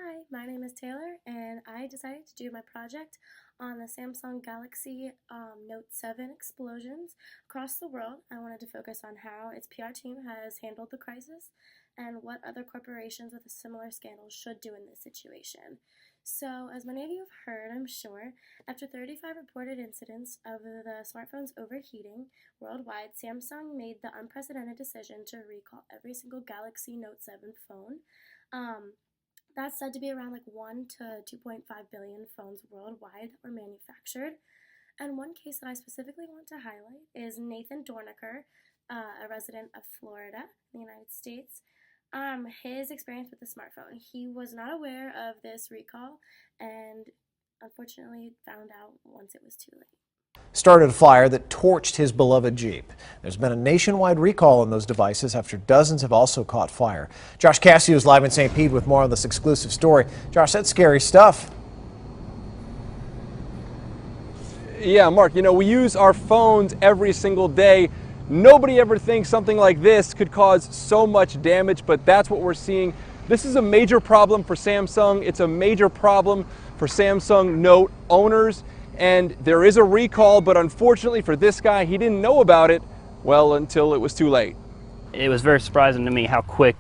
Hi, my name is Taylor, and I decided to do my project on the Samsung Galaxy Note 7 explosions across the world. I wanted to focus on how its PR team has handled the crisis and what other corporations with a similar scandal should do in this situation. So, as many of you have heard, I'm sure, after 35 reported incidents of the smartphones overheating worldwide, Samsung made the unprecedented decision to recall every single Galaxy Note 7 phone. That's said to be around 1 to 2.5 billion phones worldwide are manufactured. And one case that I specifically want to highlight is Nathan Dorniker, a resident of Florida in the United States. His experience with the smartphone. He was not aware of this recall and unfortunately found out once it was too late. Started a fire that torched his beloved Jeep. There's been a nationwide recall on those devices after dozens have also caught fire. Josh Cassio is live in St. Pete with more on this exclusive story. Josh, that's scary stuff. Yeah, Mark, we use our phones every single day. Nobody ever thinks something like this could cause so much damage, but that's what we're seeing. This is a major problem for Samsung. It's a major problem for Samsung Note owners. And there is a recall, but unfortunately for this guy, he didn't know about it, well, until it was too late. It was very surprising to me how quick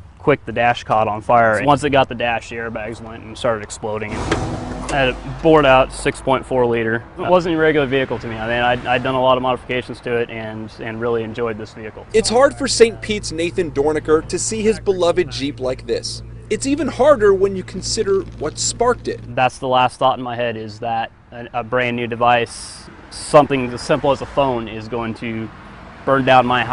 the dash caught on fire. Once it got the dash, the airbags went and started exploding. I had it bored out 6.4 liter. It wasn't a regular vehicle to me. I mean, I'd done a lot of modifications to it and really enjoyed this vehicle. It's hard for St. Pete's Nathan Dorniker to see his beloved Jeep like this. It's even harder when you consider what sparked it. That's the last thought in my head, is that a brand new device, something as simple as a phone, is going to burn down my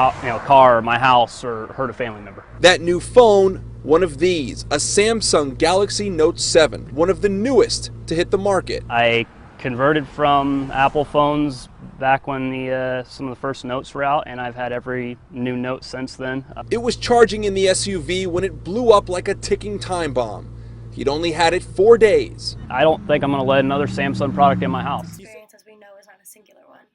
car, my house, or hurt a family member. That new phone, one of these, a Samsung Galaxy Note 7, one of the newest to hit the market. I converted from Apple phones back when some of the first Notes were out, and I've had every new Note since then. It was charging in the SUV when it blew up like a ticking time bomb. He'd only had it 4 days. I don't think I'm going to let another Samsung product in my house. Experience, as we know, is not a singular one.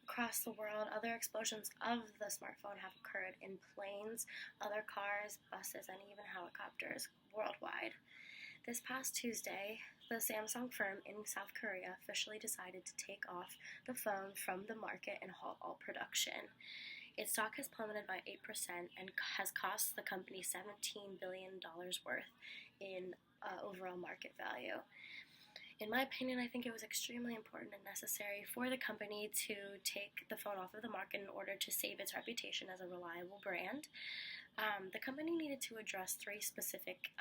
Across the world, other explosions of the smartphone have occurred in planes, other cars, buses, and even helicopters worldwide. This past Tuesday, the Samsung firm in South Korea officially decided to take off the phone from the market and halt all production. Its stock has plummeted by 8% and has cost the company $17 billion worth in overall market value. In my opinion, I think it was extremely important and necessary for the company to take the phone off of the market in order to save its reputation as a reliable brand. The company needed to address three specific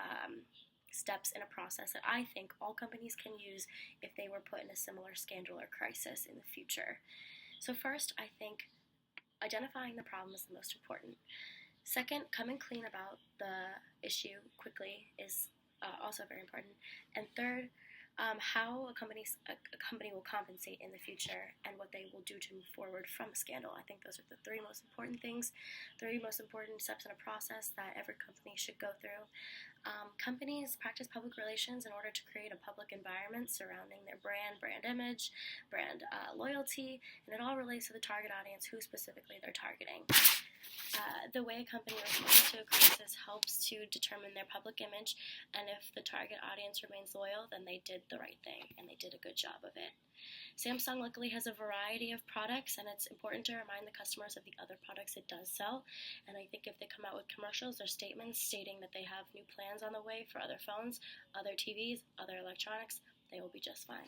steps in a process that I think all companies can use if they were put in a similar scandal or crisis in the future. So first, I think identifying the problem is the most important. Second, coming clean about the issue quickly is also very important. And third, how a company will compensate in the future and what they will do to move forward from a scandal. I think those are the three most important things, three most important steps in a process that every company should go through. Companies practice public relations in order to create a public environment surrounding their brand image, brand loyalty, and it all relates to the target audience, who specifically they're targeting. The way a company responds to a crisis helps to determine their public image, and if the target audience remains loyal, then they did the right thing, and they did a good job of it. Samsung luckily has a variety of products, and it's important to remind the customers of the other products it does sell, and I think if they come out with commercials or statements stating that they have new plans on the way for other phones, other TVs, other electronics, they will be just fine.